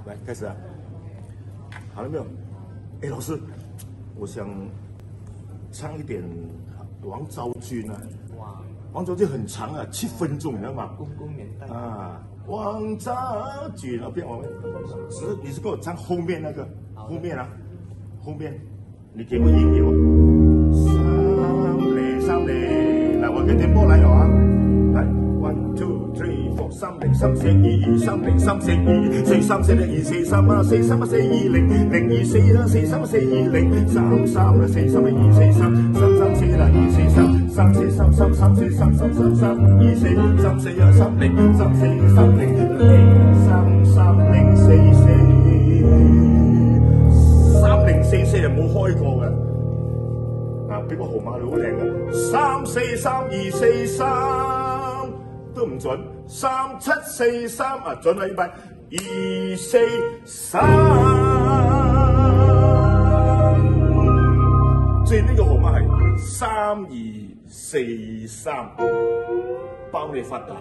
来开始啊！好了没有？哎，老师，我想唱一点王昭君啊。哇，王昭君很长啊，7分钟，你知道吗？公公年代啊，王昭君，不要忘了，你是给我唱后面那个，后面啊，后面，你给我音乐3:3:3，来，我给点波来了啊，来，1 2 3 4 3 0 3 4 2 3 0 3 4 2 4 3 4 2 4 3啊4 3啊4 2 0 0 2 4啊4 3啊4 2 0 3 3啊4 3啊2 4 3 3 3 4啊2 4 3 3 4 3 3 3 4 3 3 3 3 2 4 3 4啊3 0 3 4 3 0 0 3 3 0 4 4 3044係冇開過嘅。啊，俾個號碼你好靚嘅，343 都唔準，3743啊準啦，呢筆243，所以呢個號碼係3243，包你發達。